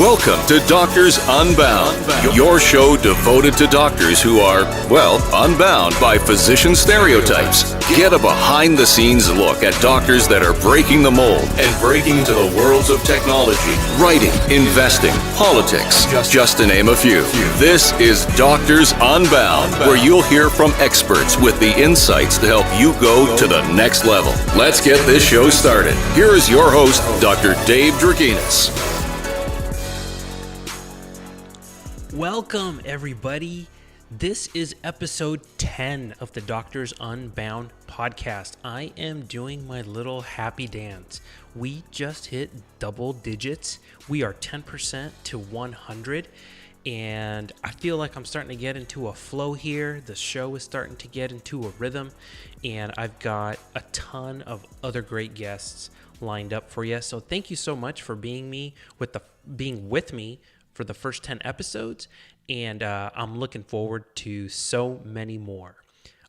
Welcome to Doctors Unbound, your show devoted to doctors who are, well, unbound by physician stereotypes. Get a behind-the-scenes look at doctors that are breaking the mold and breaking into the worlds of technology, writing, investing, politics, just to name a few. This is Doctors Unbound, where you'll hear from experts with the insights to help you go to the next level. Let's get this show started. Here is your host, Dr. Dave Draginas. Welcome, everybody. This is episode 10 of the Doctors Unbound podcast. I am doing my little happy dance. We just hit double digits. We are 10% to 100. And I feel like I'm starting to get into a flow here. The show is starting to get into a rhythm. And I've got a ton of other great guests lined up for you. So thank you so much for being with me for the first 10 episodes, and I'm looking forward to so many more.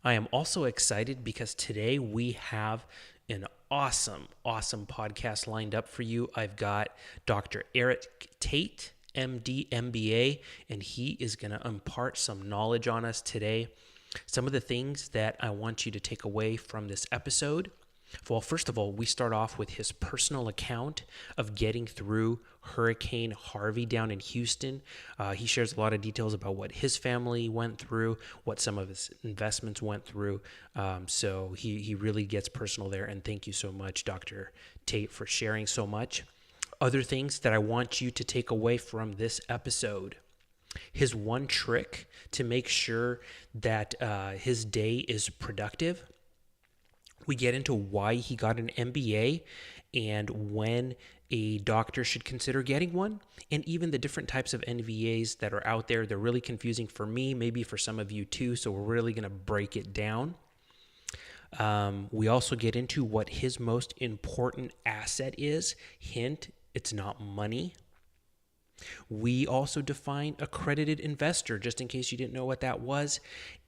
I am also excited because today we have an awesome podcast lined up for you. I've got Dr. Eric Tait MD MBA, and he is going to impart some knowledge on us today. Some of the things that I want you to take away from this episode. Well, first of all, we start off with his personal account of getting through Hurricane Harvey down in Houston. He shares a lot of details about what his family went through, what some of his investments went through. So he really gets personal there. And thank you so much, Dr. Tait, for sharing so much. Other things that I want you to take away from this episode. His one trick to make sure that his day is productive. We get into why he got an MBA and when a doctor should consider getting one, and even the different types of MBAs that are out there. They're really confusing for me, maybe for some of you too, so we're really going to break it down. We also get into what his most important asset is. Hint, it's not money. We also define accredited investor, just in case you didn't know what that was,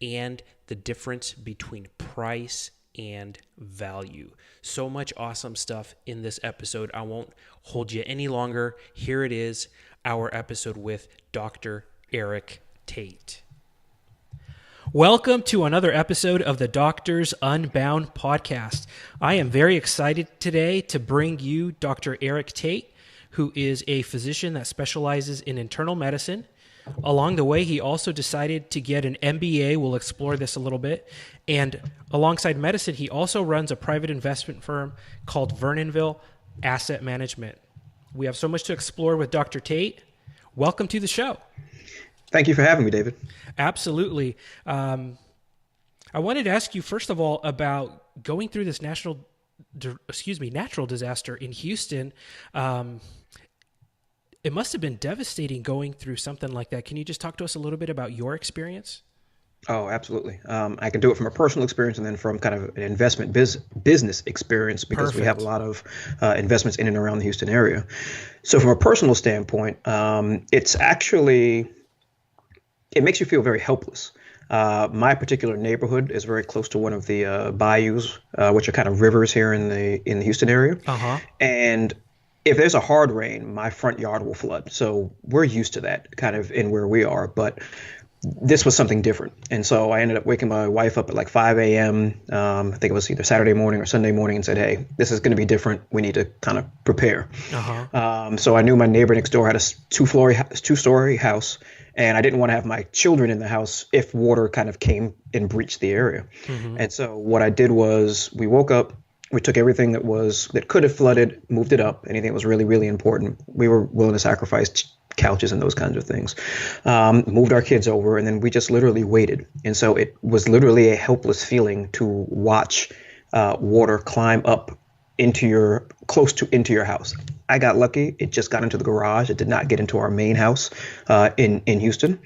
and the difference between price and value. So much awesome stuff in this episode. I won't hold you any longer. Here it is, our episode with Dr. Eric Tait. Welcome to another episode of the Doctors Unbound podcast. I am very excited today to bring you Dr. Eric Tait, who is a physician that specializes in internal medicine. Along the way, he also decided to get an MBA. We'll explore this a little bit. And alongside medicine, he also runs a private investment firm called Vernonville Asset Management. We have so much to explore with Dr. Tait. Welcome to the show. Thank you for having me, David. Absolutely. I wanted to ask you, first of all, about going through this natural disaster in Houston. It must have been devastating going through something like that. Can you just talk to us a little bit about your experience? Oh, absolutely. I can do it from a personal experience and then from kind of an investment business experience, because Perfect. We have a lot of investments in and around the Houston area. So from a personal standpoint, it makes you feel very helpless. My particular neighborhood is very close to one of the bayous, which are kind of rivers here in the Houston area. Uh-huh. And if there's a hard rain, my front yard will flood. So we're used to that kind of in where we are. But this was something different. And so I ended up waking my wife up at like 5 a.m. I think it was either Saturday morning or Sunday morning, and said, hey, this is going to be different. We need to kind of prepare. Uh-huh. So I knew my neighbor next door had a two-story house, and I didn't want to have my children in the house if water kind of came and breached the area. Mm-hmm. And so what I did was we woke up. We took everything that could have flooded, moved it up. Anything that was really, really important, we were willing to sacrifice couches and those kinds of things. Moved our kids over, and then we just literally waited. And so it was literally a helpless feeling to watch water climb up into your house. I got lucky. It just got into the garage. It did not get into our main house in Houston.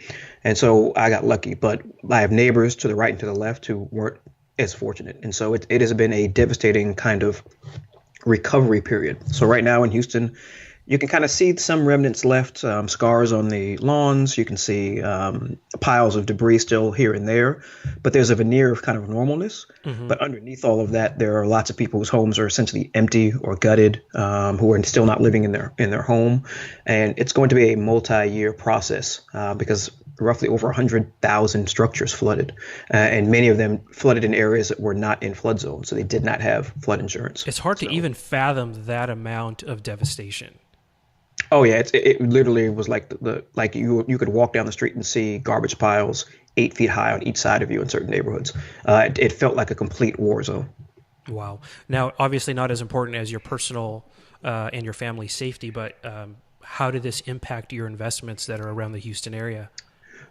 And so I got lucky. But I have neighbors to the right and to the left who weren't as fortunate. And so it has been a devastating kind of recovery period. So right now in Houston, You can kind of see some remnants left, scars on the lawns. You can see piles of debris still here and there, but there's a veneer of kind of normalness. But underneath all of that, there are lots of people whose homes are essentially empty or gutted, who are still not living in their home, and it's going to be a multi-year process because roughly over 100,000 structures flooded, and many of them flooded in areas that were not in flood zones, so they did not have flood insurance. It's hard to even fathom that amount of devastation. Oh yeah, it literally was like like you could walk down the street and see garbage piles 8 feet high on each side of you in certain neighborhoods. It felt like a complete war zone. Wow. Now, obviously not as important as your personal and your family's safety, but how did this impact your investments that are around the Houston area?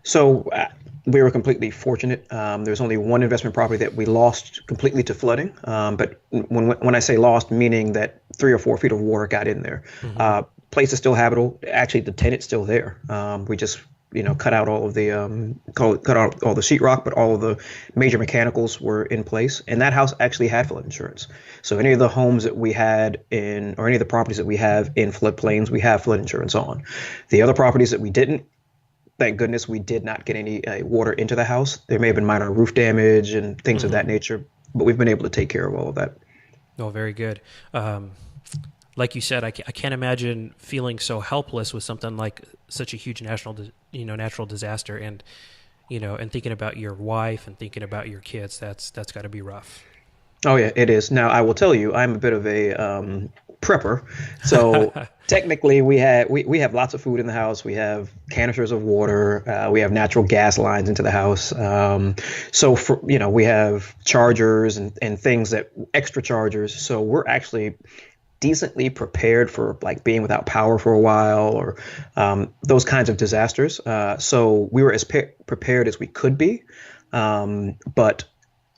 So we were completely fortunate. There's only one investment property that we lost completely to flooding. But when I say lost, meaning that 3 or 4 feet of water got in there. Place is still habitable. Actually, the tenant's still there. We just cut out all of the cut out all the sheetrock, but all of the major mechanicals were in place. And that house actually had flood insurance. So any of the homes that we had or any of the properties that we have in floodplains, we have flood insurance on. The other properties that we didn't, thank goodness we did not get any water into the house. There may have been minor roof damage and things of that nature, but we've been able to take care of all of that. Oh, very good. Like you said, I can't imagine feeling so helpless with something like such a huge natural disaster, and and thinking about your wife and thinking about your kids. That's got to be rough. Oh yeah, it is. Now I will tell you, I'm a bit of a prepper, so technically we have lots of food in the house. We have canisters of water. We have natural gas lines into the house. So for we have chargers and things extra chargers. So we're actually decently prepared for like being without power for a while or those kinds of disasters. So we were as prepared as we could be. But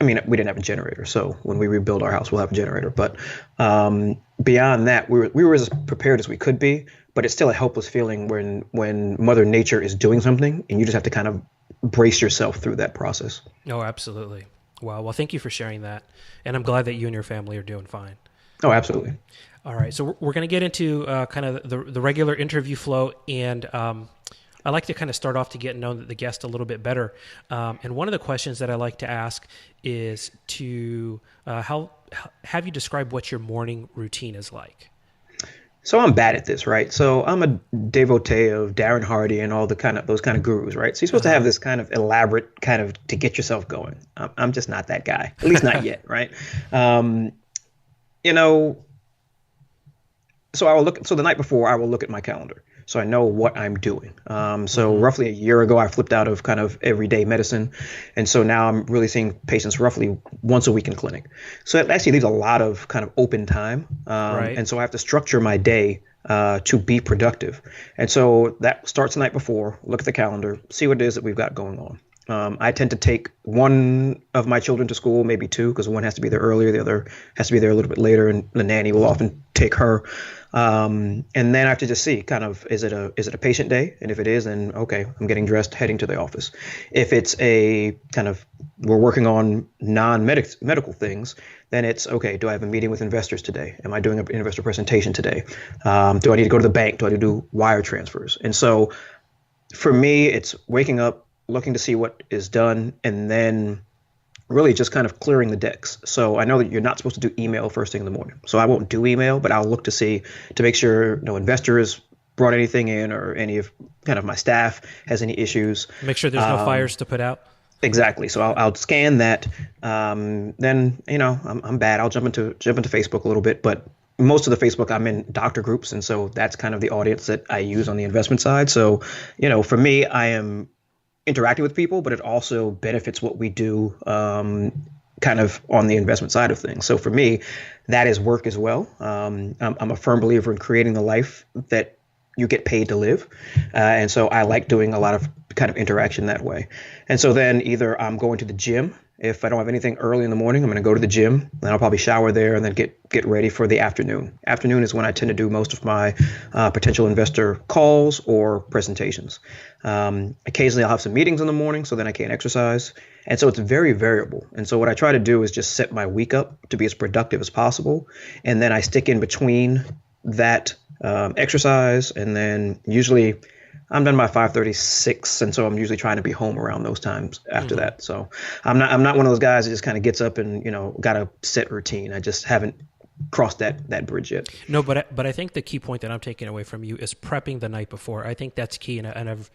I mean, we didn't have a generator. So when we rebuild our house, we'll have a generator. But beyond that, we were as prepared as we could be. But it's still a helpless feeling when Mother Nature is doing something and you just have to kind of brace yourself through that process. Oh, absolutely. Wow. Well, thank you for sharing that. And I'm glad that you and your family are doing fine. Oh, absolutely. All right. So we're going to get into kind of the regular interview flow. And I like to kind of start off to get to know the guest a little bit better. And one of the questions that I like to ask is to have you describe what your morning routine is like. So I'm bad at this, right? So I'm a devotee of Darren Hardy and all those kind of gurus, right? So you're supposed to have this kind of elaborate kind of to get yourself going. I'm just not that guy, at least not yet, right? So I will look. So the night before, I will look at my calendar, so I know what I'm doing. So roughly a year ago, I flipped out of kind of everyday medicine, and so now I'm really seeing patients roughly once a week in clinic. So it actually leaves a lot of kind of open time, Right. and so I have to structure my day to be productive. And so that starts the night before. Look at the calendar, see what it is that we've got going on. I tend to take one of my children to school, maybe two, because one has to be there earlier, the other has to be there a little bit later, and the nanny will often take her. And then I have to just see kind of, is it a patient day? And if it is, then okay, I'm getting dressed, heading to the office. If it's a kind of, we're working on non-medical things, then it's okay, do I have a meeting with investors today? Am I doing an investor presentation today? Do I need to go to the bank? Do I need to do wire transfers? And so for me, it's waking up, looking to see what is done, and then really just kind of clearing the decks. So I know that you're not supposed to do email first thing in the morning. So I won't do email, but I'll look to make sure no investors brought anything in or any of kind of my staff has any issues. Make sure there's no fires to put out. Exactly. So I'll scan that. Then, I'm bad. I'll jump into Facebook a little bit, but most of the Facebook, I'm in doctor groups. And so that's kind of the audience that I use on the investment side. So, for me, I am interacting with people, but it also benefits what we do kind of on the investment side of things. So for me, that is work as well. I'm a firm believer in creating the life that you get paid to live. And so I like doing a lot of kind of interaction that way. And so then either I'm going to the gym. If I don't have anything early in the morning, I'm going to go to the gym, then I'll probably shower there and then get ready for the afternoon. Afternoon is when I tend to do most of my potential investor calls or presentations. Occasionally I'll have some meetings in the morning, so then I can't exercise. And so it's very variable. And so what I try to do is just set my week up to be as productive as possible. And then I stick in between that exercise, and then usually I'm done by 5:36, and so I'm usually trying to be home around those times after that. So I'm not one of those guys that just kind of gets up and got a set routine. I just haven't crossed that bridge yet. No, but I think the key point that I'm taking away from you is prepping the night before. I think that's key, and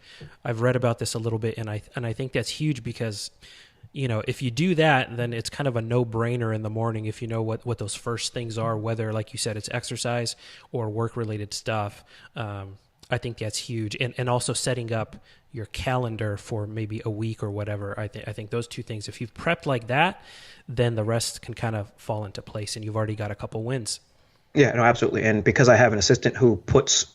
I've read about this a little bit, and I think that's huge because if you do that, then it's kind of a no-brainer in the morning if you know what those first things are, whether, like you said, it's exercise or work-related stuff. I think that's huge. And also setting up your calendar for maybe a week or whatever. I think those two things, if you've prepped like that, then the rest can kind of fall into place and you've already got a couple wins. Yeah, no, absolutely. And because I have an assistant who puts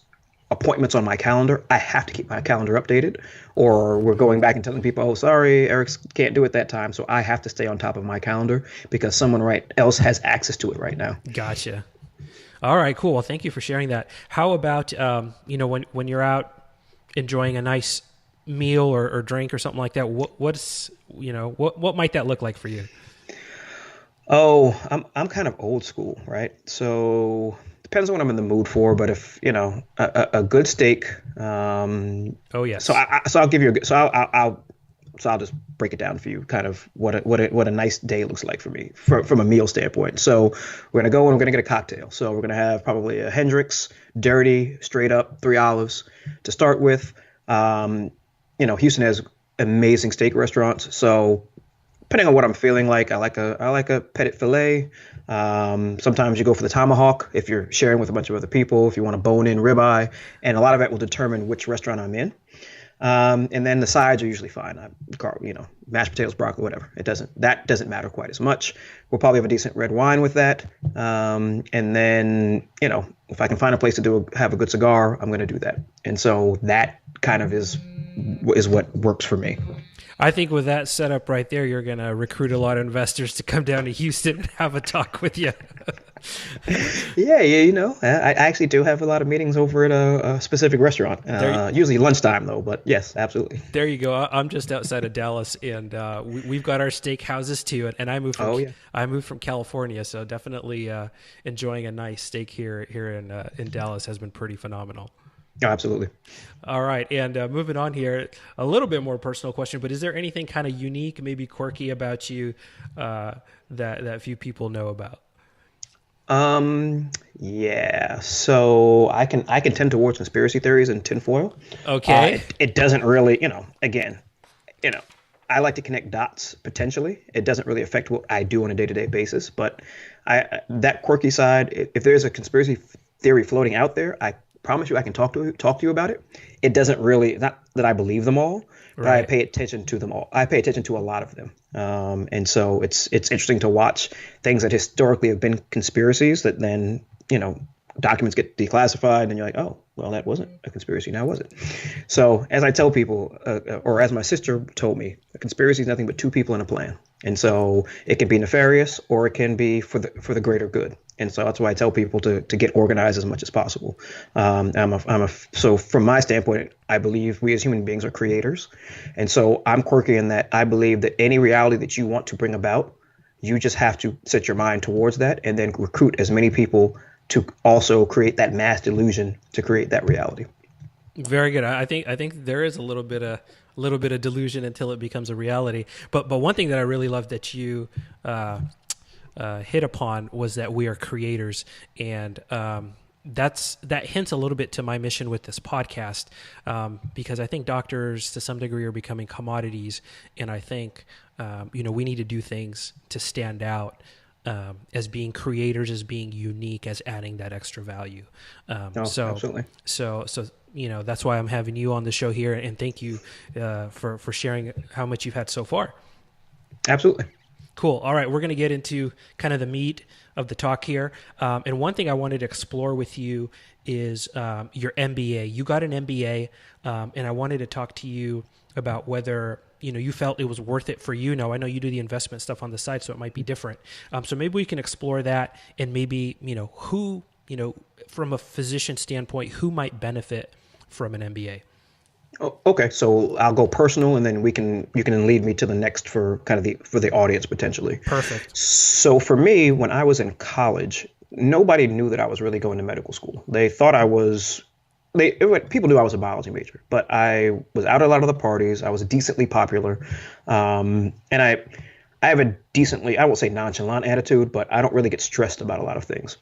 appointments on my calendar, I have to keep my calendar updated, or we're going back and telling people, oh, sorry, Eric can't do it that time. So I have to stay on top of my calendar because someone else has access to it right now. Gotcha. All right, cool. Well, thank you for sharing that. How about, when you're out enjoying a nice meal or drink or something like that, what might that look like for you? Oh, I'm kind of old school, right? So depends on what I'm in the mood for, but if a good steak. Oh yes. So I'll give you I'll just break it down for you, kind of what a nice day looks like for me from a meal standpoint. So we're gonna go and we're gonna get a cocktail. So we're gonna have probably a Hendrix, dirty, straight up, 3 olives to start with. Houston has amazing steak restaurants. So depending on what I'm feeling like, I like a petit filet. Sometimes you go for the tomahawk if you're sharing with a bunch of other people, if you want a bone-in ribeye, and a lot of that will determine which restaurant I'm in. And then the sides are usually fine. Mashed potatoes, broccoli, whatever. That doesn't matter quite as much. We'll probably have a decent red wine with that. And then, if I can find a place to have a good cigar, I'm going to do that. And so that kind of is what works for me. I think with that setup right there, you're going to recruit a lot of investors to come down to Houston and have a talk with you. Yeah, I actually do have a lot of meetings over at a specific restaurant, usually lunchtime though, but yes, absolutely. There you go. I'm just outside of Dallas, and we've got our steak houses too, and I moved from California, so definitely enjoying a nice steak here in Dallas has been pretty phenomenal. Oh, absolutely. All right. And moving on here, a little bit more personal question, but is there anything kind of unique, maybe quirky about you that few people know about? Yeah. So I can tend towards conspiracy theories and tinfoil. Okay. It doesn't really, I like to connect dots potentially. It doesn't really affect what I do on a day-to-day basis, but that quirky side, if there's a conspiracy theory floating out there, I promise you I can talk to you about it. It doesn't really, not that I believe them all, but right. I pay attention to them all. I pay attention to a lot of them. And so it's interesting to watch things that historically have been conspiracies that then, documents get declassified and you're like, oh, well, that wasn't a conspiracy. Now was it? So as I tell people, or as my sister told me, a conspiracy is nothing but two people in a plan. And so it can be nefarious or it can be for the greater good. And so that's why I tell people to get organized as much as possible. So from my standpoint, I believe we as human beings are creators. And so I'm quirky in that I believe that any reality that you want to bring about, you just have to set your mind towards that and then recruit as many people to also create that mass delusion to create that reality. Very good. I think there is a little bit of delusion until it becomes a reality. But one thing that I really love that you hit upon was that we are creators, and that hints a little bit to my mission with this podcast, because I think doctors to some degree are becoming commodities, and I think we need to do things to stand out. As being creators, as being unique, as adding that extra value. Absolutely. So that's why I'm having you on the show here, and thank you for sharing how much you've had so far. Absolutely. Cool. All right, we're going to get into kind of the meat of the talk here. And one thing I wanted to explore with you is your MBA. You got an MBA, and I wanted to talk to you about whether you felt it was worth it for you. Now, I know you do the investment stuff on the side, so it might be different. So maybe we can explore that, and maybe, who, from a physician standpoint, who might benefit from an MBA? Oh, okay. So I'll go personal, and then you can lead me to the next for kind of for the audience potentially. Perfect. So for me, when I was in college, nobody knew that I was really going to medical school. They thought I was. People knew I was a biology major, but I was out at a lot of the parties. I was decently popular, and I have a decently, I won't say nonchalant attitude, but I don't really get stressed about a lot of things.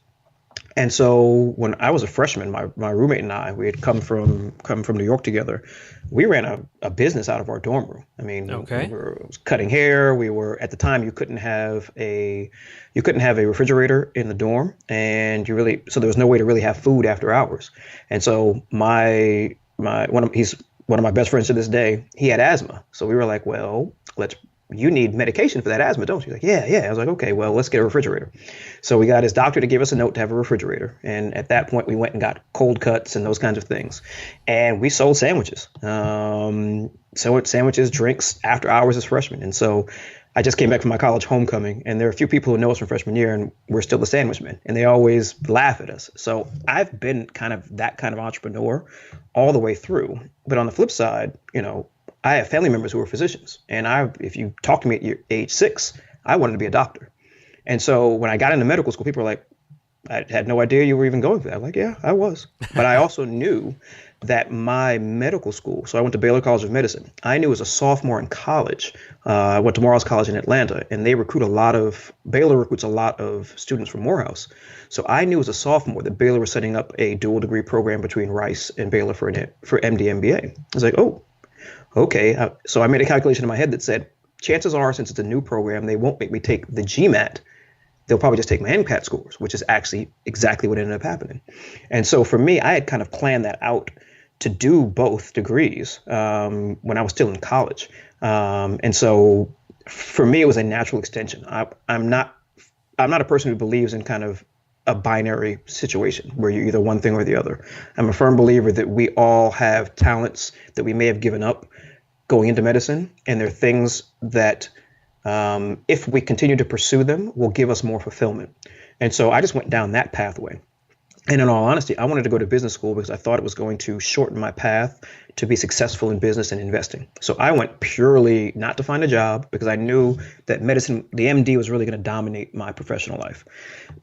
And so when I was a freshman, my roommate and I, we had come from New York together. We ran a business out of our dorm room. I mean, Okay. we were cutting hair. We were, at the time, you couldn't have a refrigerator in the dorm, and so there was no way to really have food after hours. And so he's one of my best friends to this day. He had asthma, so we were like, well, you need medication for that asthma, don't you? Like, yeah. I was like, okay, well, let's get a refrigerator. So we got his doctor to give us a note to have a refrigerator. And at that point, we went and got cold cuts and those kinds of things. And we sold sandwiches. Sandwiches, drinks after hours as freshmen. And so I just came back from my college homecoming, and there are a few people who know us from freshman year, and we're still the sandwich men. And they always laugh at us. So I've been kind of that kind of entrepreneur all the way through. But on the flip side, I have family members who are physicians, and if you talk to me at age 6, I wanted to be a doctor. And so when I got into medical school, people were like, I had no idea you were even going for that. I'm like, yeah, I was. But I also knew that my medical school, so I went to Baylor College of Medicine. I knew as a sophomore in college, I went to Morehouse College in Atlanta, and Baylor recruits a lot of students from Morehouse. So I knew as a sophomore that Baylor was setting up a dual degree program between Rice and Baylor for MD MBA. I was like, oh, okay. So I made a calculation in my head that said, chances are, since it's a new program, they won't make me take the GMAT. They'll probably just take my MCAT scores, which is actually exactly what ended up happening. And so for me, I had kind of planned that out to do both degrees when I was still in college. And so for me, it was a natural extension. I'm not a person who believes in kind of a binary situation where you're either one thing or the other. I'm a firm believer that we all have talents that we may have given up going into medicine, and they're things that if we continue to pursue them, will give us more fulfillment. And so I just went down that pathway. And in all honesty, I wanted to go to business school because I thought it was going to shorten my path to be successful in business and investing. So I went purely not to find a job because I knew that medicine, the MD, was really going to dominate my professional life.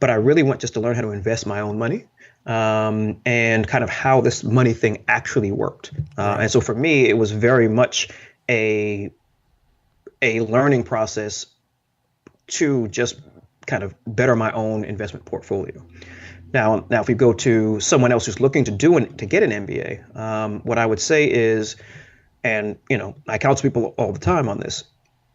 But I really went just to learn how to invest my own money and kind of how this money thing actually worked. And so for me, it was very much a learning process to just kind of better my own investment portfolio. Now, if we go to someone else who's looking to get an MBA, what I would say is, and I counsel people all the time on this,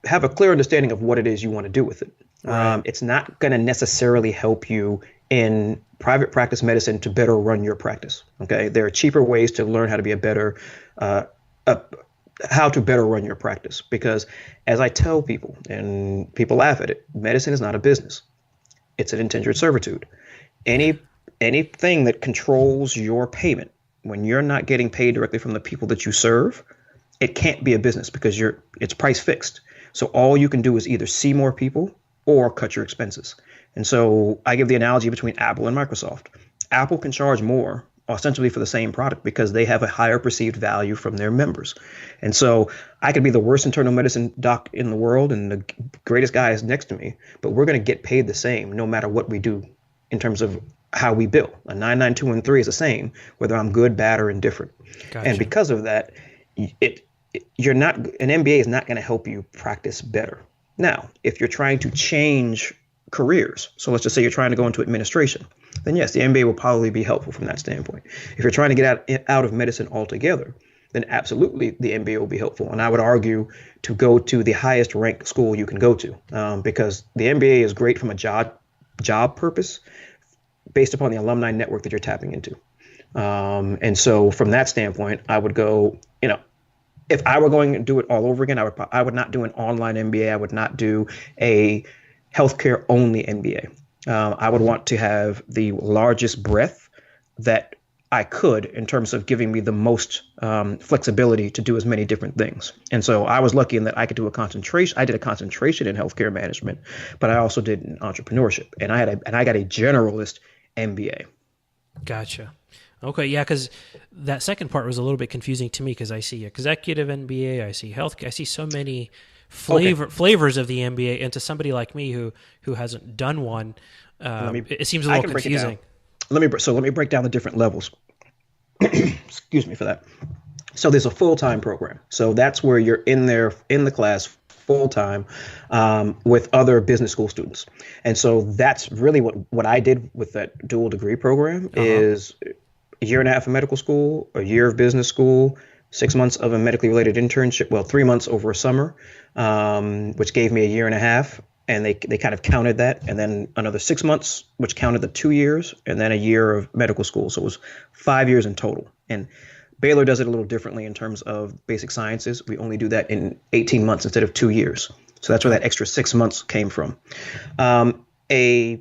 have a clear understanding of what it is you want to do with it. Right. It's not going to necessarily help you in private practice medicine to better run your practice. Okay, there are cheaper ways to learn how to be how to better run your practice. Because as I tell people, and people laugh at it, medicine is not a business; it's an indentured servitude. Anything that controls your payment, when you're not getting paid directly from the people that you serve, it can't be a business because it's price fixed. So all you can do is either see more people or cut your expenses. And so I give the analogy between Apple and Microsoft. Apple can charge more ostensibly for the same product because they have a higher perceived value from their members. And so I could be the worst internal medicine doc in the world and the greatest guy is next to me, but we're going to get paid the same no matter what we do in terms of how we bill. A 99213 is the same, whether I'm good, bad, or indifferent. Gotcha. And because of that, an MBA is not going to help you practice better. Now, if you're trying to change careers, so let's just say you're trying to go into administration, then yes, the MBA will probably be helpful from that standpoint. If you're trying to get out of medicine altogether, then absolutely the MBA will be helpful. And I would argue to go to the highest ranked school you can go to, because the MBA is great from a job purpose based upon the alumni network that you're tapping into. And so from that standpoint, I would go, if I were going to do it all over again, I would not do an online MBA. I would not do a healthcare only MBA. I would want to have the largest breadth that I could in terms of giving me the most flexibility to do as many different things. And so I was lucky in that I could do a concentration. I did a concentration in healthcare management, but I also did entrepreneurship, and I got a generalist MBA. Gotcha. Okay, yeah, because that second part was a little bit confusing to me because I see executive MBA, I see health, I see so many flavors of the MBA, and to somebody like me who hasn't done one, It seems a little confusing. Let me break down the different levels. Excuse me for that. So there's a full-time program. So that's where you're in there in the class full-time with other business school students. And so that's really what I did with that dual degree program is a year and a half of medical school, a year of business school, 6 months of a medically related internship, well, 3 months over a summer, which gave me a year and a half. And they kind of counted that, and then another 6 months, which counted the 2 years, and then a year of medical school. So it was 5 years in total. And Baylor does it a little differently in terms of basic sciences. We only do that in 18 months instead of 2 years. So that's where that extra 6 months came from. A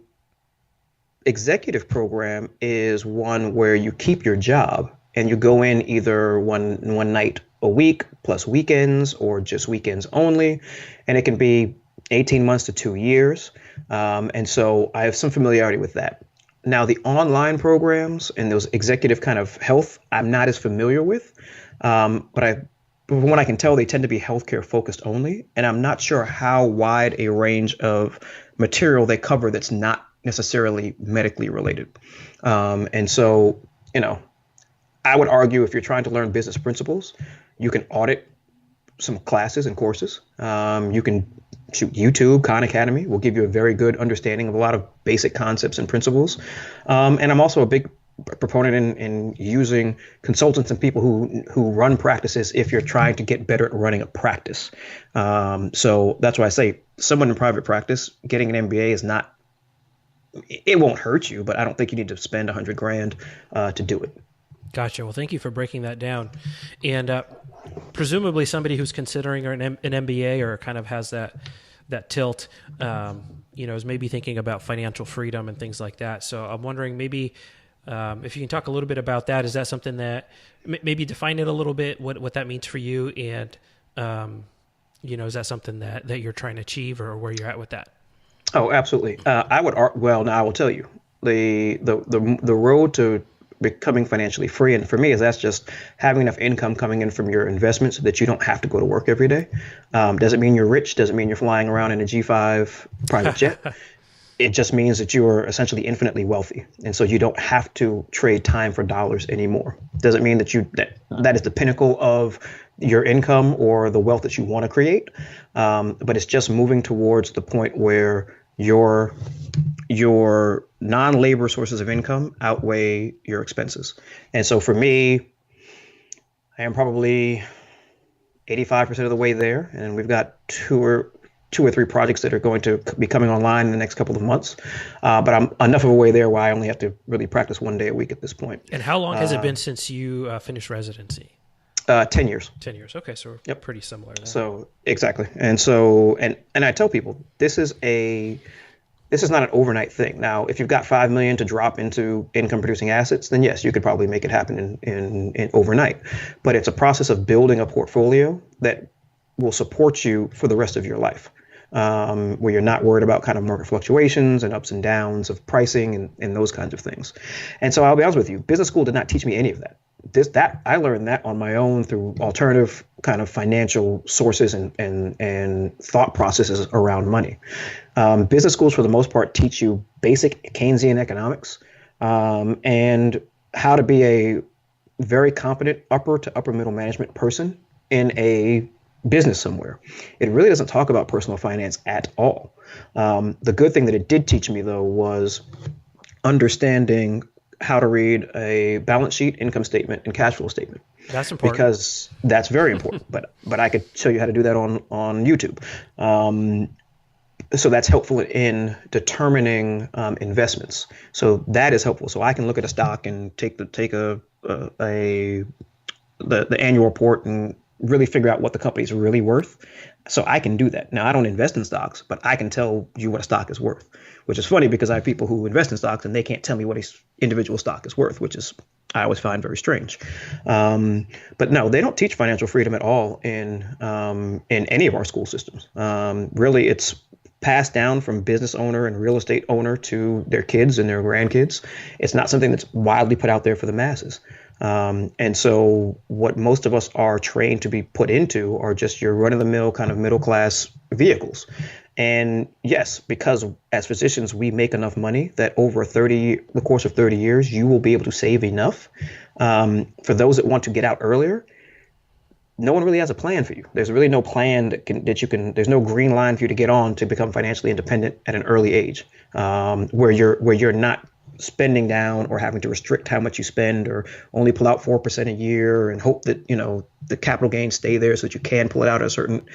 executive program is one where you keep your job and you go in either one night a week plus weekends or just weekends only, and it can be 18 months to 2 years. And so I have some familiarity with that. Now, the online programs and those executive kind of health, I'm not as familiar with. But from what I can tell, they tend to be healthcare focused only. And I'm not sure how wide a range of material they cover that's not necessarily medically related. And so, I would argue if you're trying to learn business principles, you can audit some classes and courses. You can shoot YouTube. Khan Academy will give you a very good understanding of a lot of basic concepts and principles. And I'm also a big proponent in using consultants and people who run practices if you're trying to get better at running a practice. So that's why I say someone in private practice getting an MBA is not, it won't hurt you, but I don't think you need to spend $100,000 to do it. Gotcha. Well, thank you for breaking that down. And presumably somebody who's considering an MBA or kind of has that tilt, is maybe thinking about financial freedom and things like that. So I'm wondering maybe if you can talk a little bit about that. Is that something that maybe define it a little bit, what that means for you? And, is that something that you're trying to achieve or where you're at with that? Oh, absolutely. Now I will tell you the road to becoming financially free. And for me, that's just having enough income coming in from your investments so that you don't have to go to work every day. Doesn't mean you're rich. Doesn't mean you're flying around in a G5 private jet. It just means that you are essentially infinitely wealthy. And so you don't have to trade time for dollars anymore. Doesn't mean that that is the pinnacle of your income or the wealth that you want to create. But it's just moving towards the point where your non-labor sources of income outweigh your expenses. And so for me, I am probably 85% of the way there. And we've got two or three projects that are going to be coming online in the next couple of months. But I'm enough of a way there where I only have to really practice 1 day a week at this point. And how long has it been since you finished residency? 10 years. 10 years. Okay. So yep. Pretty similar. Then. So exactly. And so, and I tell people, this is not an overnight thing. Now, if you've got $5 million to drop into income producing assets, then yes, you could probably make it happen in overnight. But it's a process of building a portfolio that will support you for the rest of your life, where you're not worried about kind of market fluctuations and ups and downs of pricing and those kinds of things. And so I'll be honest with you, business school did not teach me any of that. I learned that on my own through alternative kind of financial sources and thought processes around money. Business schools, for the most part, teach you basic Keynesian economics and how to be a very competent upper to upper middle management person in a business somewhere. It really doesn't talk about personal finance at all. The good thing that it did teach me, though, was understanding how to read a balance sheet, income statement, and cash flow statement. That's important. Because that's very important. But I could show you how to do that on YouTube. So that's helpful in determining investments. So that is helpful. So I can look at a stock and take the annual report and really figure out what the company's really worth. So I can do that. Now, I don't invest in stocks, but I can tell you what a stock is worth, which is funny because I have people who invest in stocks and they can't tell me what an individual stock is worth, which is I always find very strange. But no, they don't teach financial freedom at all in any of our school systems. Really, it's passed down from business owner and real estate owner to their kids and their grandkids. It's not something that's widely put out there for the masses. And so what most of us are trained to be put into are just your run-of-the-mill kind of middle-class vehicles. And yes, because as physicians, we make enough money that over the course of 30 years, you will be able to save enough. For those that want to get out earlier, no one really has a plan for you. There's really no plan there's no green line for you to get on to become financially independent at an early age, where you're not spending down or having to restrict how much you spend or only pull out 4% a year and hope that, the capital gains stay there so that you can pull it out at a certain.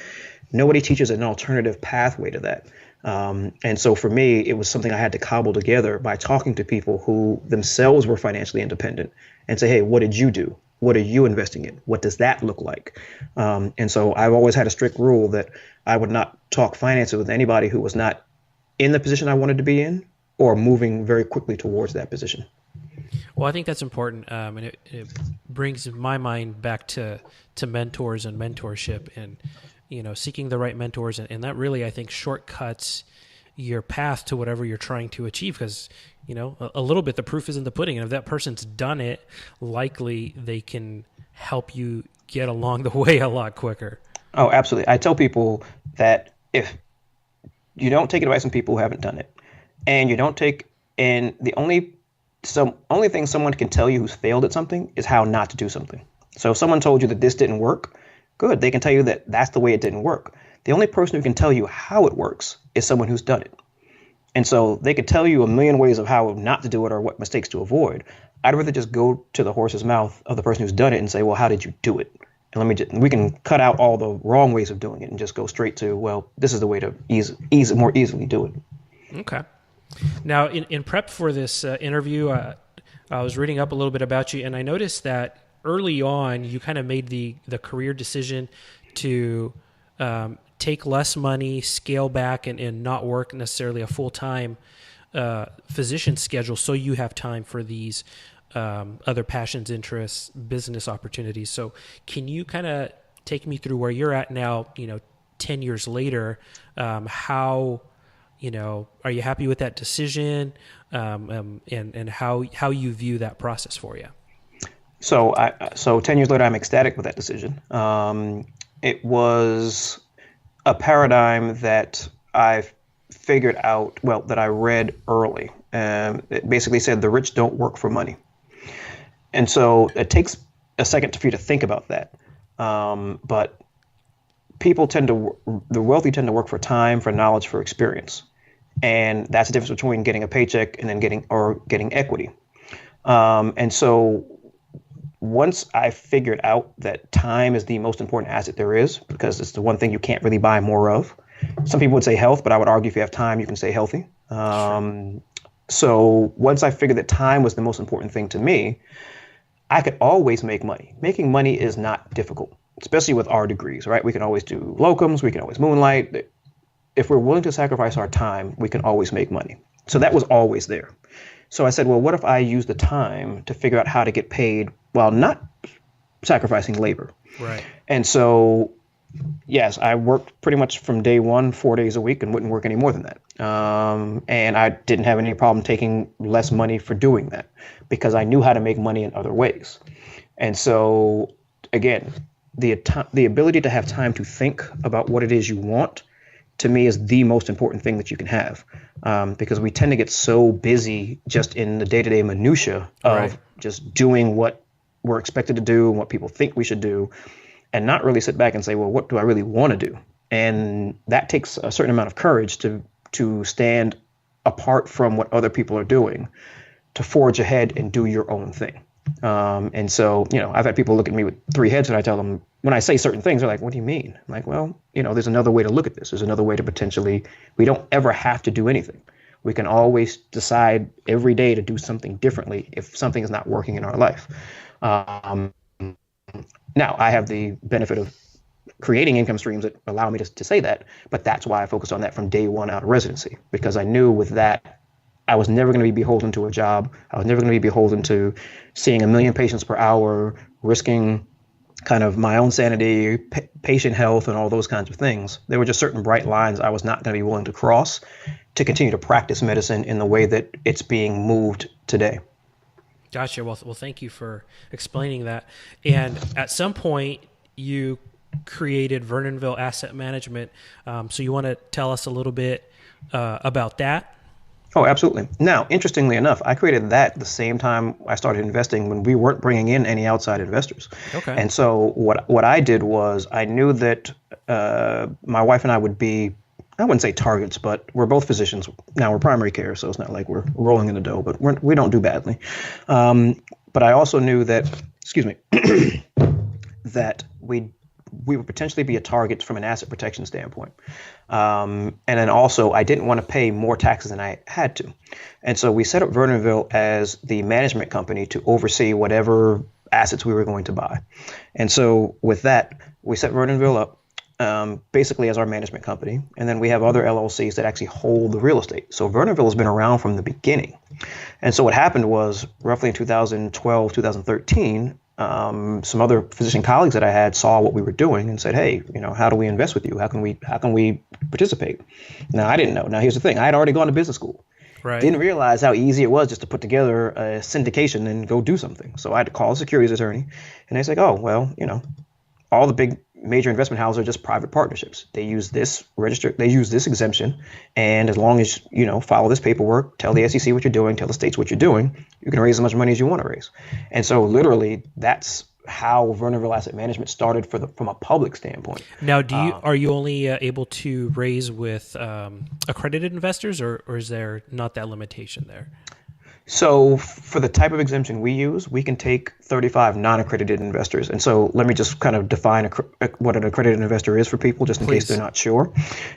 Nobody teaches an alternative pathway to that. And so for me, it was something I had to cobble together by talking to people who themselves were financially independent and say, hey, what did you do? What are you investing in? What does that look like? And so I've always had a strict rule that I would not talk finances with anybody who was not in the position I wanted to be in or moving very quickly towards that position. Well, I think that's important, and it brings my mind back to mentors and mentorship, and seeking the right mentors, and that really, I think, shortcuts your path to whatever you're trying to achieve, because a little bit the proof is in the pudding, and if that person's done it, likely they can help you get along the way a lot quicker. Oh, absolutely. I tell people that if you don't take advice from people who haven't done it, and you don't take, and the only thing someone can tell you who's failed at something is how not to do something. So if someone told you that this didn't work, good, they can tell you that that's the way it didn't work. The only person who can tell you how it works is someone who's done it. And so they could tell you a million ways of how not to do it or what mistakes to avoid. I'd rather just go to the horse's mouth of the person who's done it and say, well, how did you do it? And we can cut out all the wrong ways of doing it and just go straight to, well, this is the way to more easily do it. Okay. Now, in prep for this interview, I was reading up a little bit about you, and I noticed that early on, you kind of made the career decision to take less money, scale back, and not work necessarily a full-time physician schedule, so you have time for these other passions, interests, business opportunities. So can you kind of take me through where you're at now, 10 years later, how... are you happy with that decision, and how you view that process for you? So 10 years later, I'm ecstatic with that decision. It was a paradigm that I figured out, that I read early. It basically said the rich don't work for money. And so it takes a second for you to think about that. But the wealthy tend to work for time, for knowledge, for experience. And that's the difference between getting a paycheck and then getting equity. And so once I figured out that time is the most important asset there is, because it's the one thing you can't really buy more of. Some people would say health, but I would argue if you have time, you can stay healthy. Sure. So once I figured that time was the most important thing to me, I could always make money. Making money is not difficult, especially with our degrees, right? We can always do locums, we can always moonlight. If we're willing to sacrifice our time, we can always make money. So that was always there. So I said, well, what if I use the time to figure out how to get paid while not sacrificing labor? Right. And so, yes, I worked pretty much from day one, 4 days a week, and wouldn't work any more than that. And I didn't have any problem taking less money for doing that because I knew how to make money in other ways. And so, again, the ability to have time to think about what it is you want, to me, is the most important thing that you can have, because we tend to get so busy just in the day-to-day minutia of just doing what we're expected to do and what people think we should do, and not really sit back and say, well, what do I really want to do? And that takes a certain amount of courage to stand apart from what other people are doing, to forge ahead and do your own thing. And so, I've had people look at me with three heads, and I tell them, when I say certain things, they're like, what do you mean? I'm like, well, there's another way to look at this. There's another way to we don't ever have to do anything. We can always decide every day to do something differently if something is not working in our life. Now, I have the benefit of creating income streams that allow me to say that, but that's why I focused on that from day one out of residency, because I knew with that, I was never going to be beholden to a job. I was never going to be beholden to seeing 1 million patients per hour, risking kind of my own sanity, patient health, and all those kinds of things. There were just certain bright lines I was not going to be willing to cross to continue to practice medicine in the way that it's being moved today. Gotcha. Well, thank you for explaining that. And at some point, you created Vernonville Asset Management. So you want to tell us a little bit about that? Oh, absolutely. Now, interestingly enough, I created that the same time I started investing when we weren't bringing in any outside investors. Okay. And so what I did was I knew that my wife and I would be, I wouldn't say targets, but we're both physicians. Now we're primary care, so it's not like we're rolling in the dough, but we don't do badly. But I also knew that, excuse me, that we would potentially be a target from an asset protection standpoint. And then also, I didn't want to pay more taxes than I had to. And so we set up Vernonville as the management company to oversee whatever assets we were going to buy. And so with that, we set Vernonville up basically as our management company. And then we have other LLCs that actually hold the real estate. So Vernonville has been around from the beginning. And so what happened was roughly in 2012, 2013, some other physician colleagues that I had saw what we were doing and said, hey, how do we invest with you? How can we participate? Now, I didn't know. Now, here's the thing. I had already gone to business school. Right. Didn't realize how easy it was just to put together a syndication and go do something. So I had to call a securities attorney, and they said, oh, well, all the big major investment houses are just private partnerships. They use this exemption, and as long as follow this paperwork, tell the SEC what you're doing, tell the states what you're doing, you can raise as much money as you want to raise. And so literally that's how Vernonville Asset Management started from a public standpoint. Now, are you only able to raise with accredited investors, or is there not that limitation there? So for the type of exemption we use, we can take 35 non-accredited investors. And so let me just kind of define what an accredited investor is for people, just in case they're not sure.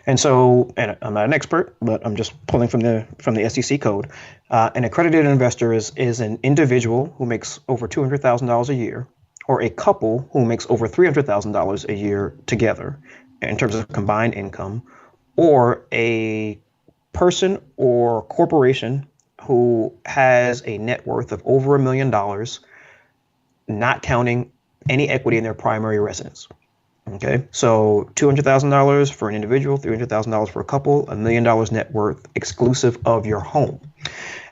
And so, and I'm not an expert, but I'm just pulling from the SEC code. An accredited investor is an individual who makes over $200,000 a year, or a couple who makes over $300,000 a year together in terms of combined income, or a person or corporation who has a net worth of over $1 million, not counting any equity in their primary residence. Okay, so $200,000 for an individual, $300,000 for a couple, $1 million net worth exclusive of your home.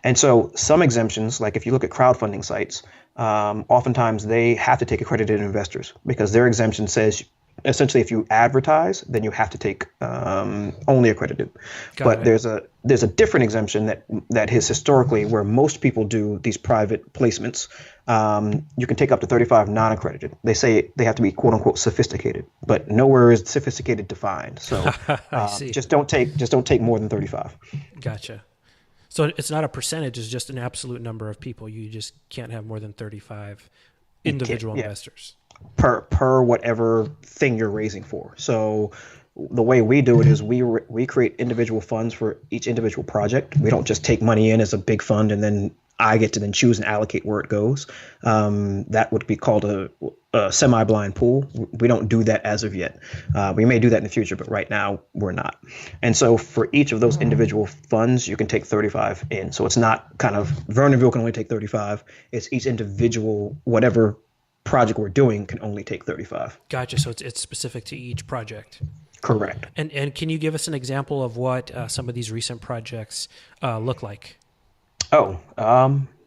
And so some exemptions, like if you look at crowdfunding sites, oftentimes they have to take accredited investors because their exemption says essentially if you advertise, then you have to take only accredited. But there's a different exemption that is historically where most people do these private placements. You can take up to 35 non-accredited. They say they have to be quote unquote sophisticated, but nowhere is sophisticated defined. So just don't take more than 35. Gotcha. So it's not a percentage; it's just an absolute number of people. You just can't have more than 35 individual investors per whatever thing you're raising for. So the way we do it is we create individual funds for each individual project. We don't just take money in as a big fund and then I get to then choose and allocate where it goes. That would be called a semi-blind pool. We don't do that as of yet. We may do that in the future, but right now we're not. And so for each of those individual funds, you can take 35 in. So it's not kind of Vernonville can only take 35. It's each individual, whatever project we're doing can only take 35. Gotcha. So it's specific to each project. Correct. And can you give us an example of what some of these recent projects look like? Oh,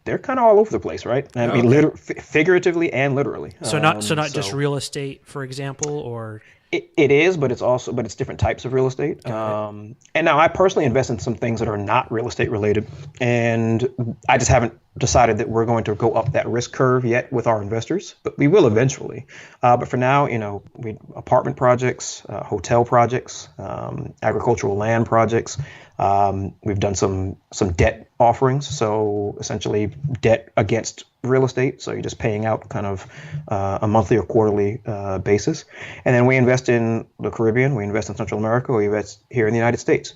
they're kind of all over the place, right? I mean, figuratively and literally. So not just real estate, for example, or it is, but it's different types of real estate. And now I personally invest in some things that are not real estate related, and I just haven't decided that we're going to go up that risk curve yet with our investors, but we will eventually. But for now, we apartment projects, hotel projects, agricultural land projects. We've done some debt offerings, so essentially debt against real estate. So you're just paying out kind of a monthly or quarterly basis. And then we invest in the Caribbean, we invest in Central America, we invest here in the United States.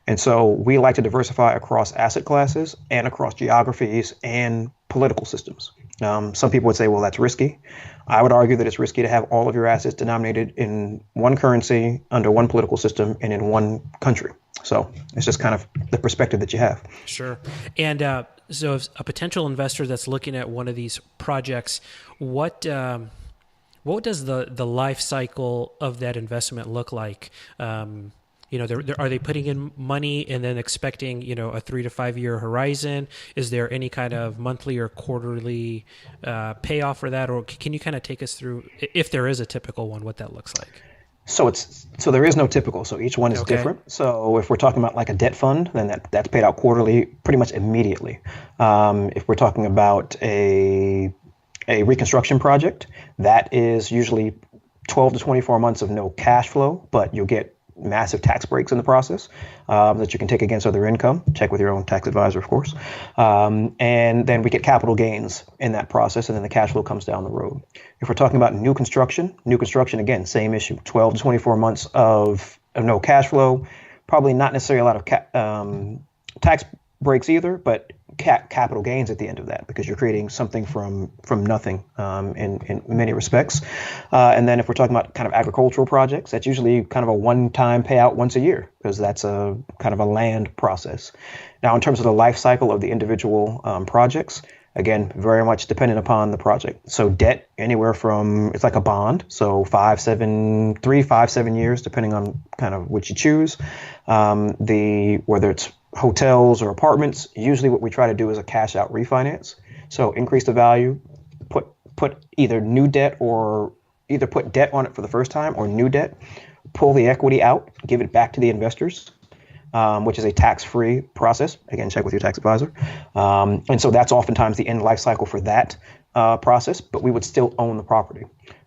And so we like to diversify across asset classes and across geographies and political systems. Some people would say, well, that's risky. I would argue that it's risky to have all of your assets denominated in one currency, under one political system, and in one country. So it's just kind of the perspective that you have. Sure. And so if a potential investor that's looking at one of these projects, what does the life cycle of that investment look like? are they putting in money and then expecting, a 3 to 5 year horizon? Is there any kind of monthly or quarterly payoff for that? Or can you kind of take us through, if there is a typical one, what that looks like? So there is no typical. So each one is different. So if we're talking about like a debt fund, then that's paid out quarterly, pretty much immediately. If we're talking about a reconstruction project, that is usually 12 to 24 months of no cash flow, but you'll get massive tax breaks in the process that you can take against other income. Check with your own tax advisor, of course. And then we get capital gains in that process, and then the cash flow comes down the road. If we're talking about new construction, again, same issue, 12 to 24 months of no cash flow, probably not necessarily a lot of tax breaks either, but capital gains at the end of that, because you're creating something from nothing in many respects. And then if we're talking about kind of agricultural projects, that's usually kind of a one-time payout once a year, because that's a kind of a land process. Now, in terms of the life cycle of the individual projects, again, very much dependent upon the project. So debt, anywhere from, it's like a bond, so 3, 5, 7 years, depending on kind of which you choose. Whether it's hotels or apartments, usually what we try to do is a cash out refinance. So increase the value, put either new debt, or either put debt on it for the first time or new debt, pull the equity out, give it back to the investors, which is a tax-free process. Again, check with your tax advisor. And so that's oftentimes the end life cycle for that process, but we would still own the property.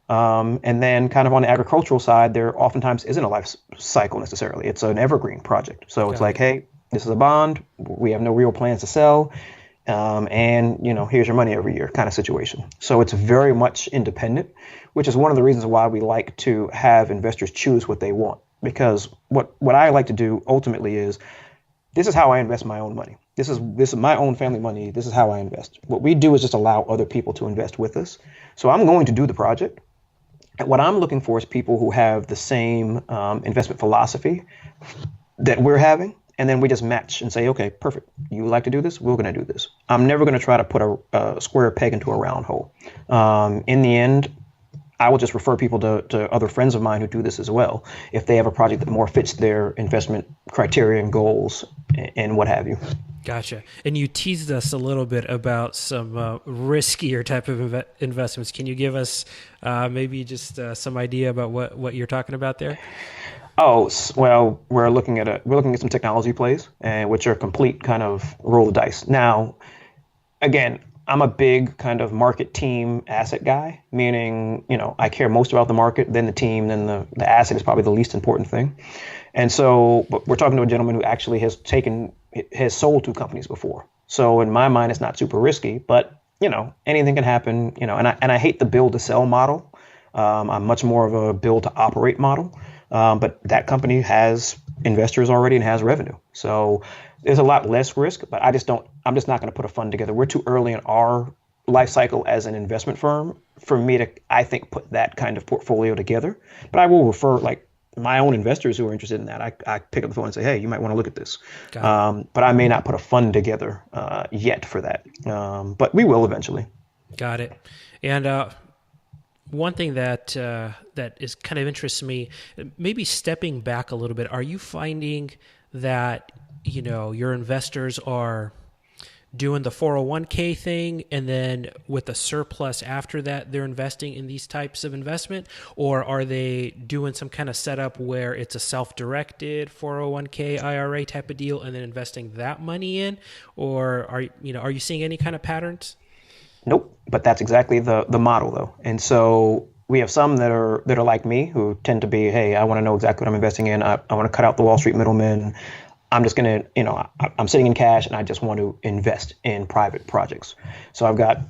And then kind of on the agricultural side, there oftentimes isn't a life cycle necessarily. It's an evergreen project. So it's like, hey, this is a bond. We have no real plans to sell. And, here's your money every year kind of situation. So it's very much independent, which is one of the reasons why we like to have investors choose what they want. Because what I like to do ultimately is, this is how I invest my own money. This is my own family money. This is how I invest. What we do is just allow other people to invest with us. So I'm going to do the project. And what I'm looking for is people who have the same investment philosophy that we're having. And then we just match and say, okay, perfect. You like to do this? We're going to do this. I'm never going to try to put a square peg into a round hole. In the end, I will just refer people to other friends of mine who do this as well, if they have a project that more fits their investment criteria and goals and what have you. Gotcha. And you teased us a little bit about some riskier type of investments. Can you give us maybe just some idea about what you're talking about there? Oh, well, we're looking at some technology plays, which are complete kind of roll the dice. Now, again, I'm a big kind of market team asset guy, meaning, I care most about the market, then the team, then the asset is probably the least important thing. And so, but we're talking to a gentleman who actually has sold 2 companies before. So in my mind, it's not super risky, but anything can happen, and I hate the build to sell model. I'm much more of a build to operate model. But that company has investors already and has revenue. So there's a lot less risk, but I'm just not going to put a fund together. We're too early in our life cycle as an investment firm for me to, I think, put that kind of portfolio together. But I will refer like my own investors who are interested in that. I pick up the phone and say, hey, you might want to look at this. But I may not put a fund together yet for that. But we will eventually. Got it. And one thing that is kind of interests me, maybe stepping back a little bit, are you finding that, your investors are doing the 401k thing, and then with a surplus after that, they're investing in these types of investment? Or are they doing some kind of setup where it's a self-directed 401k IRA type of deal and then investing that money in? Or are you seeing any kind of patterns? Nope, but that's exactly the model though. And so we have some that are like me, who tend to be, hey, I want to know exactly what I'm investing in. I want to cut out the Wall Street middlemen. I'm just going to, I'm sitting in cash and I just want to invest in private projects. So I've got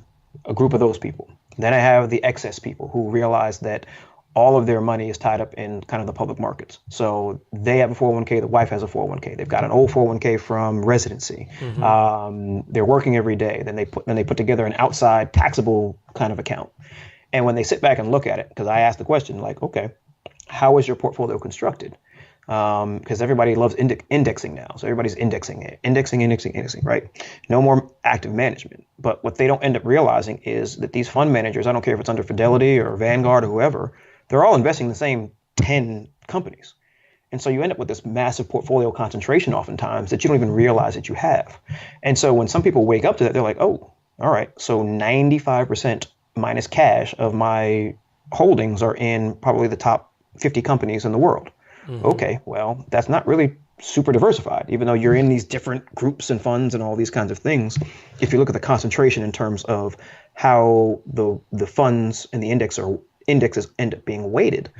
a group of those people. Then I have the excess people who realize that all of their money is tied up in kind of the public markets. So they have a 401k, the wife has a 401k. They've got an old 401k from residency. Mm-hmm. They're working every day. Then they put together an outside taxable kind of account. And when they sit back and look at it, because I asked the question, like, okay, how is your portfolio constructed? Because everybody loves indexing now. So everybody's indexing it, indexing, right? No more active management. But what they don't end up realizing is that these fund managers, I don't care if it's under Fidelity or Vanguard or whoever, they're all investing in the same 10 companies. And so you end up with this massive portfolio concentration oftentimes that you don't even realize that you have. And so when some people wake up to that, they're like, oh, all right, so 95% minus cash of my holdings are in probably the top 50 companies in the world. Okay, well, that's not really super diversified, even though you're in these different groups and funds and all these kinds of things. If you look at the concentration in terms of how the funds and the indexes end up being weighted.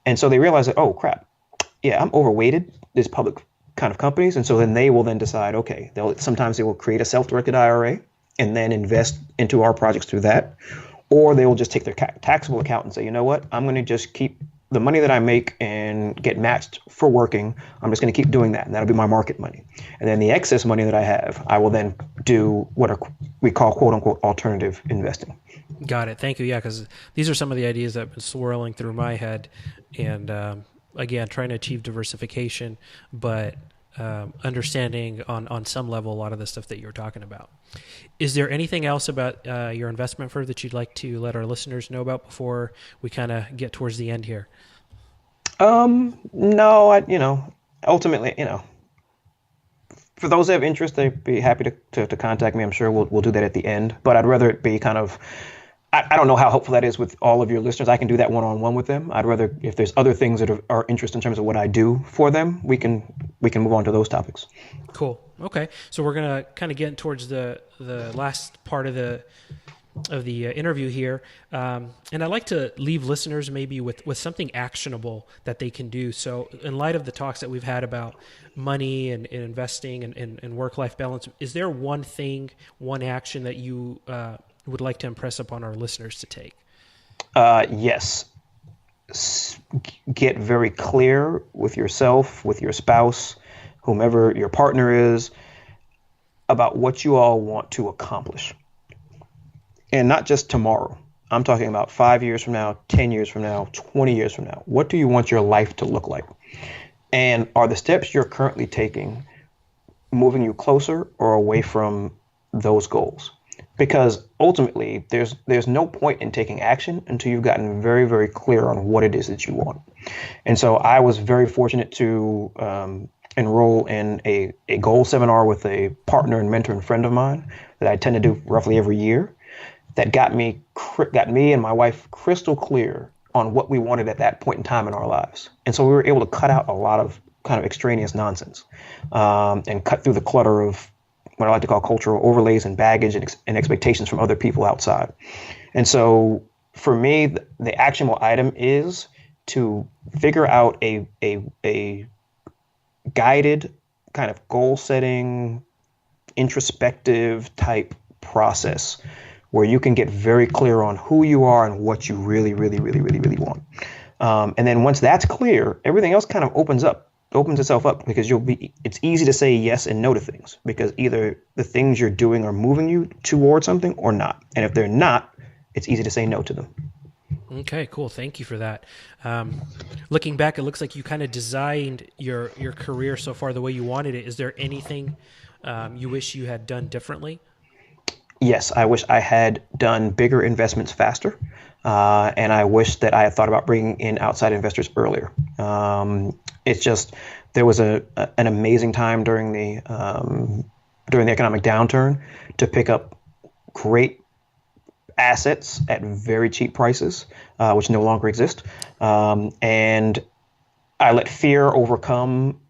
And so they realize that, oh, crap, yeah, I'm overweighted these public kind of companies. And so then they will then decide, okay, sometimes they will create a self-directed IRA and then invest into our projects through that. Or they will just take their taxable account and say, you know what, I'm going to just keep the money that I make and get matched for working. I'm just going to keep doing that. And that'll be my market money. And then the excess money that I have, I will then do what we call quote unquote alternative investing. Got it. Thank you. Yeah, because these are some of the ideas that have been swirling through my head. And again, trying to achieve diversification, but understanding on some level a lot of the stuff that you're talking about. Is there anything else about your investment firm that you'd like to let our listeners know about before we kind of get towards the end here? No, ultimately, for those that have interest, they'd be happy to contact me. I'm sure we'll do that at the end, but I'd rather it be kind of, I don't know how helpful that is with all of your listeners. I can do that one-on-one with them. I'd rather, if there's other things that are interest in terms of what I do for them, we can move on to those topics. Cool. Okay. So we're going to kind of get towards the last part of the interview here. And I'd like to leave listeners maybe with something actionable that they can do. So in light of the talks that we've had about money and investing and work-life balance, is there one thing, one action that you would like to impress upon our listeners to take? Yes. Get very clear with yourself, with your spouse, whomever your partner is, about what you all want to accomplish. And not just tomorrow. I'm talking about 5 years from now, 10 years from now, 20 years from now. What do you want your life to look like? And are the steps you're currently taking moving you closer or away from those goals? Because ultimately, there's no point in taking action until you've gotten very, very clear on what it is that you want. And so I was very fortunate to enroll in a goal seminar with a partner and mentor and friend of mine that I tend to do roughly every year. That got me and my wife crystal clear on what we wanted at that point in time in our lives. And so we were able to cut out a lot of kind of extraneous nonsense and cut through the clutter of what I like to call cultural overlays and baggage and expectations from other people outside. And so for me, the actionable item is to figure out a guided kind of goal setting, introspective type process where you can get very clear on who you are and what you really, really, really, really, really want. And then once that's clear, everything else kind of opens itself up because it's easy to say yes and no to things because either the things you're doing are moving you towards something or not. And if they're not, it's easy to say no to them. Okay, cool. Thank you for that. Looking back, it looks like you kind of designed your career so far the way you wanted it. Is there anything you wish you had done differently? Yes, I wish I had done bigger investments faster. And I wish that I had thought about bringing in outside investors earlier. It's just there was an amazing time during the economic downturn to pick up great assets at very cheap prices, which no longer exist. And I let fear overcome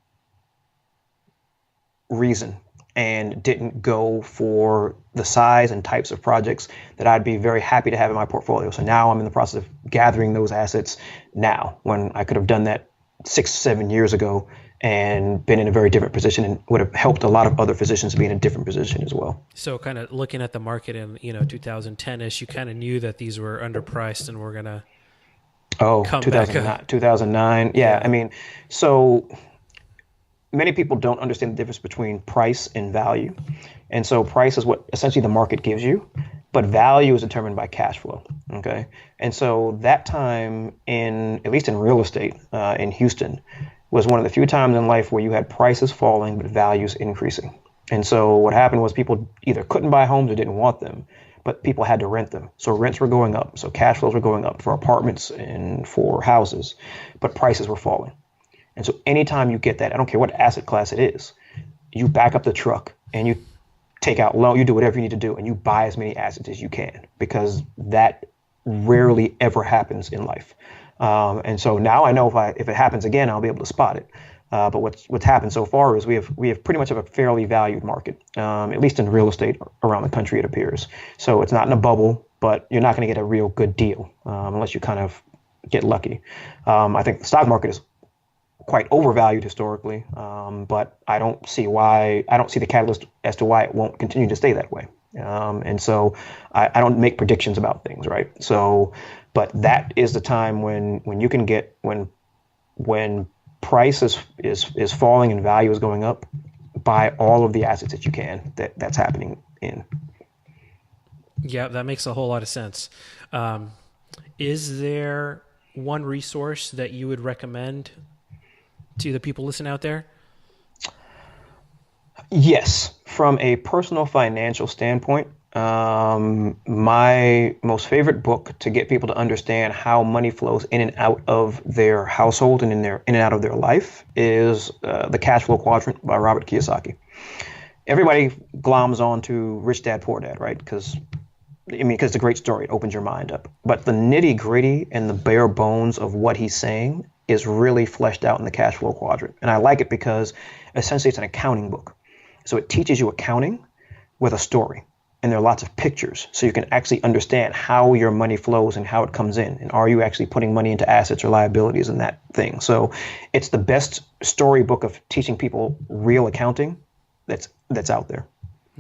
reason and didn't go for the size and types of projects that I'd be very happy to have in my portfolio. So now I'm in the process of gathering those assets now when I could have done that 6-7 years ago and been in a very different position and would have helped a lot of other physicians be in a different position as well. So kind of looking at the market in 2010-ish, you kind of knew that these were underpriced and were going to come 2009, back. 2009. Yeah, I mean, so many people don't understand the difference between price and value. And so price is what essentially the market gives you, but value is determined by cash flow. Okay. And so that time at least in real estate in Houston, was one of the few times in life where you had prices falling, but values increasing. And so what happened was people either couldn't buy homes or didn't want them, but people had to rent them. So rents were going up. So cash flows were going up for apartments and for houses, but prices were falling. And so anytime you get that, I don't care what asset class it is, you back up the truck and you take out loan, you do whatever you need to do, and you buy as many assets as you can, because that rarely ever happens in life. And so now I know if it happens again, I'll be able to spot it. But what's happened so far is we have pretty much a fairly valued market, at least in real estate around the country, it appears. So it's not in a bubble, but you're not going to get a real good deal unless you kind of get lucky. I think the stock market is quite overvalued historically, but I don't see the catalyst as to why it won't continue to stay that way. And so I don't make predictions about things, right? So, but that is the time when you can get when price is falling and value is going up, buy all of the assets that you can that's happening in. Yeah, that makes a whole lot of sense. Is there one resource that you would recommend to the people listening out there? Yes, from a personal financial standpoint, my most favorite book to get people to understand how money flows in and out of their household and in and out of their life is The Cash Flow Quadrant by Robert Kiyosaki. Everybody gloms on to Rich Dad Poor Dad, right? Because it's a great story. It opens your mind up. But the nitty gritty and the bare bones of what he's saying is really fleshed out in the Cash Flow Quadrant. And I like it because essentially it's an accounting book. So it teaches you accounting with a story. And there are lots of pictures, so you can actually understand how your money flows and how it comes in. And are you actually putting money into assets or liabilities and that thing? So it's the best storybook of teaching people real accounting that's out there.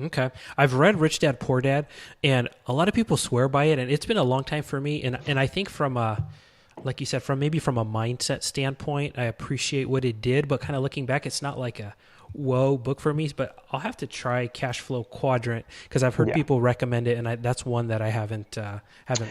Okay. I've read Rich Dad, Poor Dad, and a lot of people swear by it, and it's been a long time for me. And I think like you said, from a mindset standpoint, I appreciate what it did, but kind of looking back, it's not like a whoa book for me, but I'll have to try Cash Flow Quadrant because I've heard people recommend it, and that's one that I haven't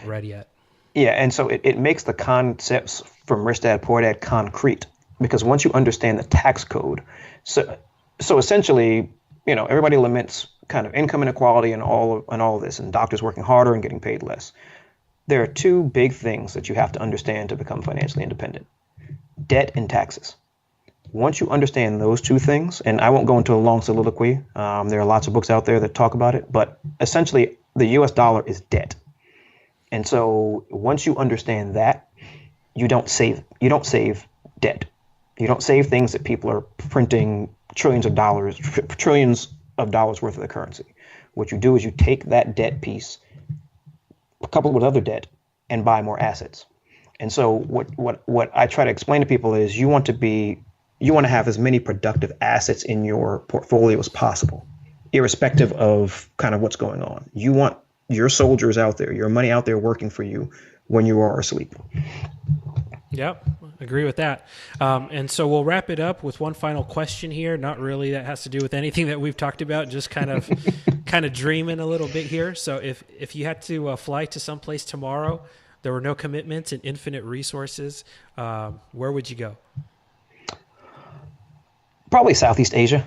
read yet. Yeah, and so it makes the concepts from Rich Dad Poor Dad concrete, because once you understand the tax code, so essentially, everybody laments kind of income inequality and all of this, and doctors working harder and getting paid less. There are two big things that you have to understand to become financially independent: debt and taxes. Once you understand those two things, and I won't go into a long soliloquy, there are lots of books out there that talk about it, but essentially the US dollar is debt. And so once you understand that, you don't save debt. You don't save things that people are printing trillions of dollars worth of the currency. What you do is you take that debt piece, coupled with other debt, and buy more assets. And so what I try to explain to people is you want to have as many productive assets in your portfolio as possible, irrespective of kind of what's going on. You want your soldiers out there, your money out there working for you when you are asleep. Yep, agree with that. And so we'll wrap it up with one final question here. Not really that has to do with anything that we've talked about, just kind of dreaming a little bit here. So if you had to fly to someplace tomorrow, there were no commitments and infinite resources, where would you go? Probably Southeast Asia.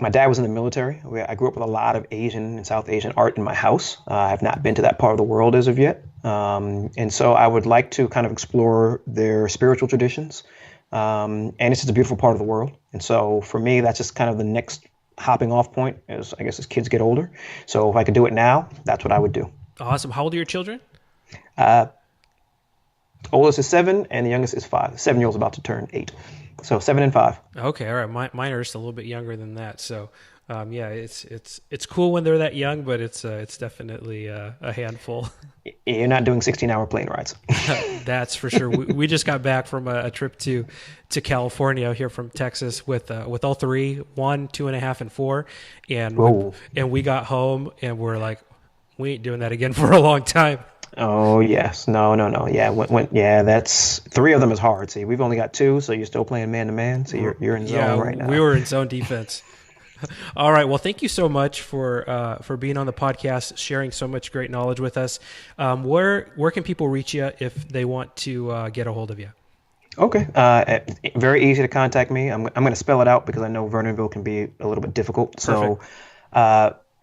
My dad was in the military. I grew up with a lot of Asian and South Asian art in my house. I have not been to that part of the world as of yet. And so I would like to kind of explore their spiritual traditions. And it's just a beautiful part of the world. And so for me, that's just kind of the next hopping off point as kids get older. So if I could do it now, that's what I would do. Awesome. How old are your children? Oldest is 7 and the youngest is 5. 7-year-old's about to turn 8. So 7 and 5. Okay, all right. Mine are just a little bit younger than that. So, it's cool when they're that young, but it's definitely a handful. You're not doing 16-hour plane rides. That's for sure. We just got back from a trip to California here from Texas with all three, 1, 2.5, and 4, and we got home and we're like, we ain't doing that again for a long time. Oh, yes. No. Yeah, that's 3 of them is hard. See, we've only got 2, so you're still playing man-to-man. So you're in zone right now. We were in zone defense. All right. Well, thank you so much for being on the podcast, sharing so much great knowledge with us. Where can people reach you if they want to get a hold of you? Okay. Very easy to contact me. I'm going to spell it out because I know Vernonville can be a little bit difficult. Perfect.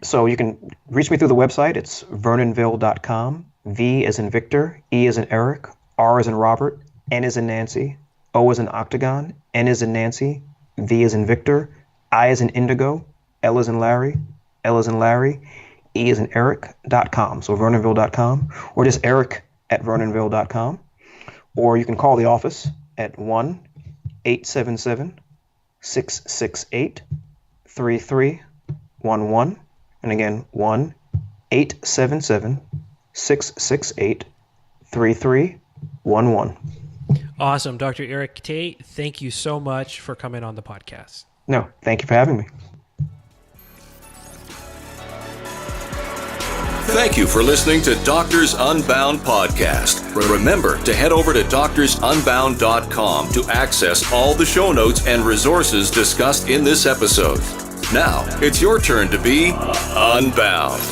So you can reach me through the website. It's vernonville.com. V as in Victor, E as in Eric, R as in Robert, N as in Nancy, O as in octagon, N as in Nancy, V as in Victor, I as in Indigo, L as in Larry, L as in Larry, E as in Eric.com. So vernonville.com, or just Eric@vernonville.com. Or you can call the office at 1-877-668-3311. And again, 1-877-668-3311. Awesome. Dr. Eric Tait, thank you so much for coming on the podcast. No, thank you for having me. Thank you for listening to Doctors Unbound podcast. Remember to head over to doctorsunbound.com to access all the show notes and resources discussed in this episode. Now, it's your turn to be unbound.